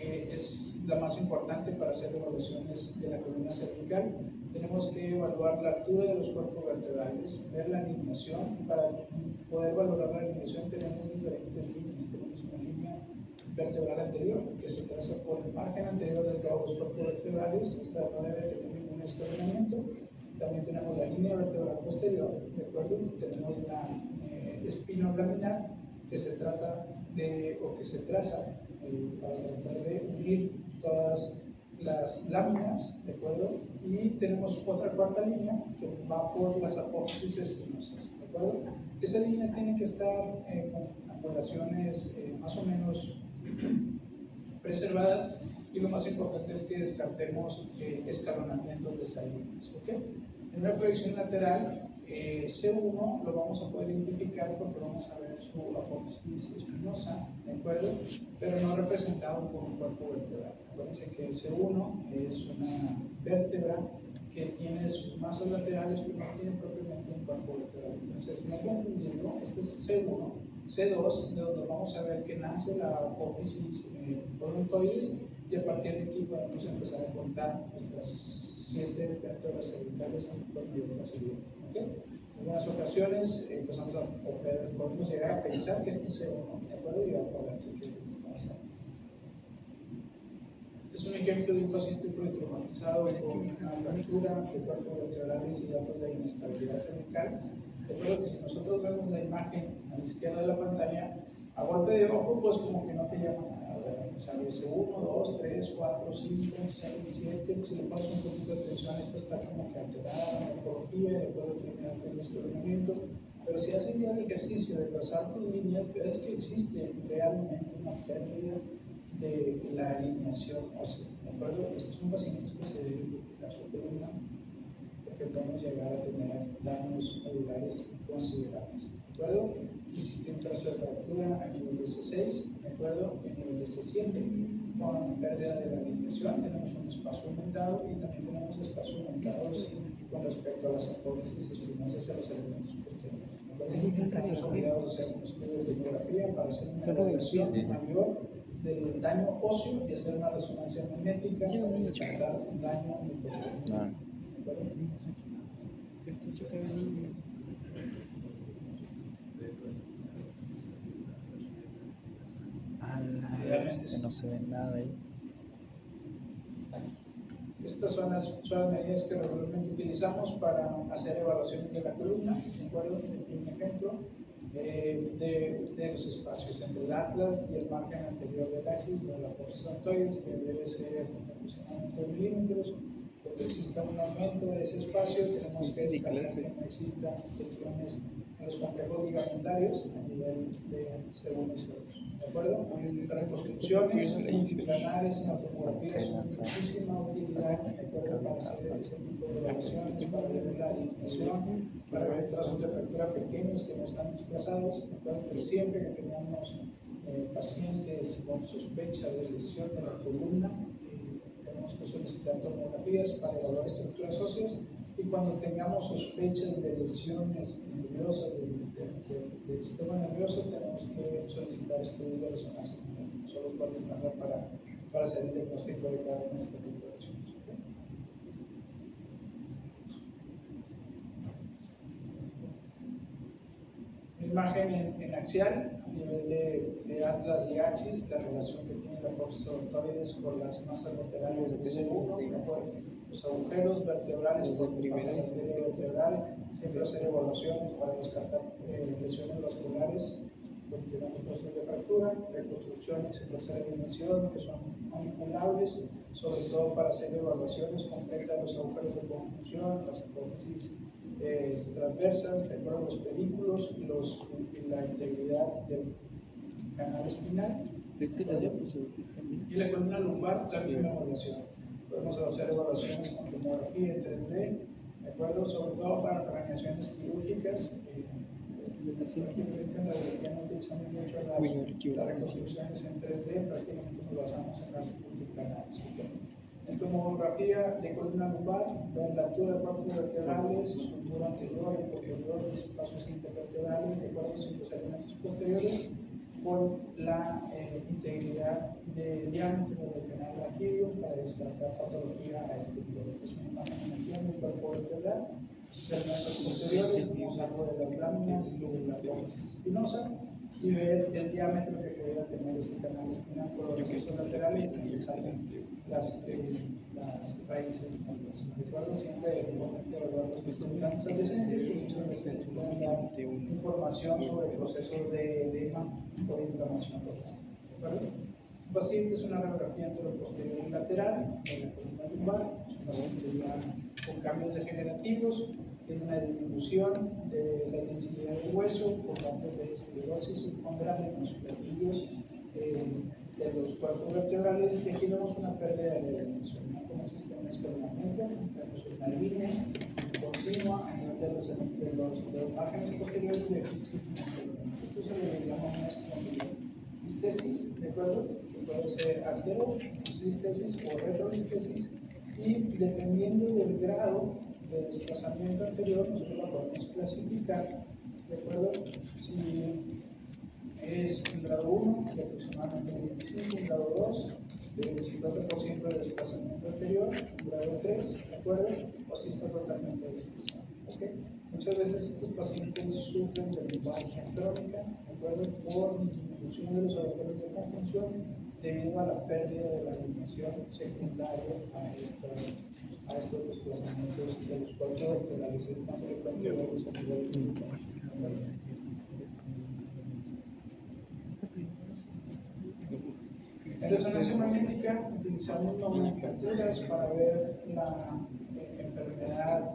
Speaker 1: es la más importante para hacer evaluaciones de la columna cervical. Tenemos que evaluar la altura de los cuerpos vertebrales, ver la alineación. Para poder valorar la alineación tenemos diferentes líneas. Tenemos una línea vertebral anterior que se traza por el margen anterior de todos los cuerpos vertebrales. Esta no debe tener ningún escalonamiento. También tenemos la línea vertebral posterior, ¿de acuerdo? Tenemos la espinolaminar que se trata de, o que se traza para tratar de unir todas las láminas, ¿de acuerdo? Y tenemos otra cuarta línea que va por las apófisis espinosas, ¿de acuerdo? Esas líneas tienen que estar con angulaciones más o menos preservadas y lo más importante es que descartemos escalonamientos de esas líneas, ¿ok? En una proyección lateral, C1 lo vamos a poder identificar porque vamos a ver su apófisis espinosa, ¿de acuerdo? Pero no representado por un cuerpo vertebral. Acuérdense que C1 es una vértebra que tiene sus masas laterales, pero no tiene propiamente un cuerpo vertebral. Entonces, no confundirlo, este es C1, C2, de donde vamos a ver que nace la apófisis odontoides, Y a partir de aquí podemos empezar a contar nuestras 7 vértebras cervicales por medio de la salida. ¿Okay? En algunas ocasiones podemos llegar a pensar que este es cero, ¿no? ¿De acuerdo? Y acordarse que está basado. Este es un ejemplo de un paciente politraumatizado con una fractura de cuerpo vertebrales y datos de inestabilidad cervical. Recuerdo que si nosotros vemos la imagen a la izquierda de la pantalla, a golpe de ojo, pues como que no te llama nada. O sea, dice 1, 2, 3, 4, 5, 6, 7. Si le pones un poquito de atención, esto está como que alterada la morfología, de acuerdo con el estiramiento. Pero si haces ya el ejercicio de trazar tus líneas, ves que existe realmente una pérdida de la alineación ósea. ¿De acuerdo? Estos son pacientes que se deben duplicar su columna porque podemos llegar a tener daños medulares considerables. ¿De acuerdo? Existe un trazo de fractura a nivel de C6, ¿de acuerdo? En nivel de C7, con pérdida de la alineación, tenemos un espacio aumentado y también tenemos espacios aumentados con respecto a las apófisis espinosas y a los elementos posteriores. Estamos obligados a hacer un estudio de tomografía para hacer una evaluación mayor del daño óseo y hacer una resonancia magnética para descartar un daño muscular.
Speaker 2: Está chocado el niño. Que no se ve nada ahí.
Speaker 1: Estas son las medidas que regularmente utilizamos para hacer evaluaciones de la columna. ¿De acuerdo? Aquí un ejemplo de los espacios entre el atlas y el margen anterior del axis de la forza santoides, que debe ser aproximadamente 1 milímetros. Cuando exista un aumento de ese espacio, tenemos que descartar que no existan lesiones en los complejos ligamentarios a nivel de C1 y C2. ¿De acuerdo? Las reconstrucciones multiplanares en la tomografía son de muchísima utilidad, ¿de acuerdo? Para hacer ese tipo de evaluaciones, para ver la alineación, para ver trazos de fractura pequeños que no están desplazados. ¿De acuerdo? Entonces, siempre que tengamos pacientes con sospecha de lesión de la columna, tenemos que solicitar tomografías para evaluar estructuras óseas, y cuando tengamos sospechas de lesiones nerviosas del sistema nervioso, tenemos que solicitar estudios de resonancia. Son los cuales estándar para hacer el diagnóstico de cada una de estas lesiones. Una imagen en axial, a nivel de atlas y axis, la relación que tiene la apófisis odontoides con las masas laterales de C1, los agujeros vertebrales por pasa la arteria vertebral, siempre hacer evaluaciones para descartar lesiones vasculares, porque tenemos trozos de fractura, reconstrucciones en tercera dimensión que son manipulables, sobre todo para hacer evaluaciones completas de los agujeros de conjunción, las apófisis transversas, de acuerdo a los pedículos y la integridad del canal espinal. Y la columna lumbar, la misma evaluación. Podemos hacer evaluaciones con tomografía en 3D, de acuerdo, sobre todo para planeaciones quirúrgicas. Prácticamente en la radiología no utilizamos mucho las reconstrucciones en 3D, prácticamente nos basamos en las multiplanares. En tomografía de columna lumbar, ver la altura de cuerpos vertebrales, su muro anterior y posterior, los espacios intervertebrales, de acuerdo a los elementos posteriores, con la integridad del diámetro del canal raquídeo para descartar patología a este nivel. Esta es una imagen del cuerpo vertebral, segmentos posteriores, vemos algo de las láminas y de la apófisis espinosa, y ver el diámetro que debería tener este canal espinal por los accesos laterales y que salen las raíces. ¿De acuerdo? Siempre es importante evaluar los estimulantes adyacentes, que muchas veces nos pueden dar información sobre procesos de edema o de inflamación local. ¿De acuerdo? Este paciente es una radiografía anteroposterior y lateral de la columna lumbar, es un paciente ya con cambios degenerativos, tiene una disminución de la densidad del hueso, por tanto de esclerosis subcondral en los platillos de los cuerpos vertebrales, y aquí vemos una pérdida de la dimensión, ¿no? Como existe un escalonamiento, tenemos una línea continua a nivel de los márgenes posteriores, y aquí existe un escalonamiento. Esto se le llama una espondilolistesis, ¿de acuerdo? Que puede ser anterolistesis o retrolistesis, y dependiendo del grado de desplazamiento anterior, nosotros la podemos clasificar, ¿de acuerdo? Si es un grado 1, de aproximadamente 25, un grado 2, del 50% de desplazamiento anterior, grado 3, ¿de acuerdo? O si está totalmente desplazado, ¿ok? Muchas veces estos pacientes sufren de lumbalgia crónica, ¿de acuerdo? Por disminución de los agujeros de conjunción debido a la pérdida de la alineación secundaria a estos desplazamientos de los cuatro vertebrales. Es más frecuente verlos a nivel lumbar. En resonancia magnética utilizamos nomenclaturas para ver la enfermedad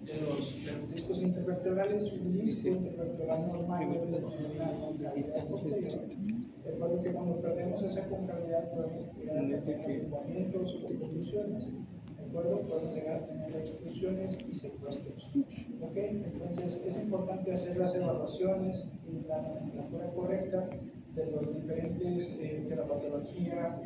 Speaker 1: de los discos intervertebrales. Un disco intervertebral normal debe tener una concavidad posterior. Recuerdo que cuando perdemos esa concavidad podemos llegar a tener agrupamientos o convoluciones. ¿De acuerdo? Podemos llegar a tener exclusiones y secuestros. ¿Ok? Entonces es importante hacer las evaluaciones y la nomenclatura correcta de los diferentes, de la patología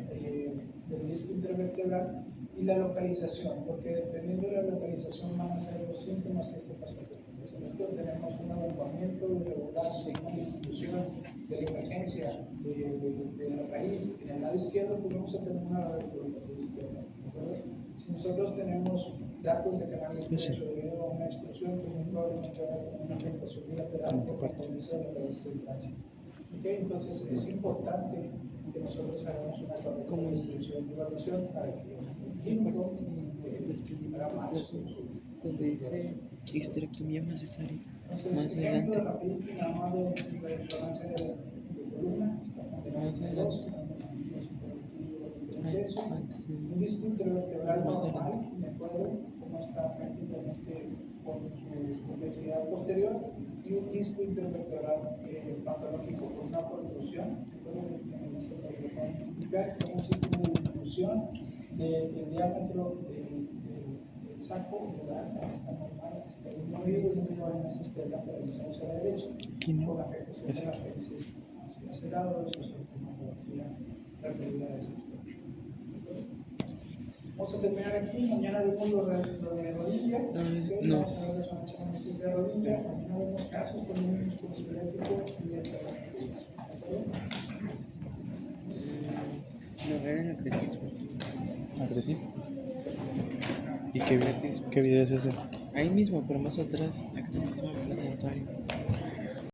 Speaker 1: del disco intervertebral y la localización, porque dependiendo de la localización van a ser los síntomas que este paciente tiene. Si nosotros tenemos un abombamiento irregular, una distribución de la emergencia de la raíz en el lado izquierdo, pues vamos a tener una radiculopatía izquierda. Si nosotros tenemos datos de canal estrecho debido a una extrusión, pues muy probablemente va a tener una afectación bilateral por compromiso de la raíz central. Okay, entonces es importante que nosotros hagamos una correcta distribución de evaluación para que el clínico haga más
Speaker 2: donde dice histerectomía necesaria.
Speaker 1: Entonces,
Speaker 2: Más
Speaker 1: ejemplo,
Speaker 2: adelante.
Speaker 1: la película más de resonancia de columna, está
Speaker 2: Más adelante.
Speaker 1: un disco intervertebral normal, de acuerdo, como está prácticamente con su complejidad posterior, y un disco intervertebral patológico con una protrusión, de acuerdo, que tenemos que indicar que un sistema de disminución del diámetro del saco de la alta, está normal, está en un oído y no probablemente esté lateralizado hacia la derecha, con la afectación de las raíces hacia ese lado, eso es sintomatología referida a ese sistema. Vamos a terminar aquí, mañana vemos lo de rodilla,
Speaker 2: no.
Speaker 1: vamos a ver resonancia magnética de rodilla, mañana vemos casos con un músculo esquelético y articulaciones.
Speaker 2: No, era el atletismo.
Speaker 3: ¿Atletismo? ¿Y qué video es ese?
Speaker 2: Ahí mismo, pero más atrás, atletismo placentario.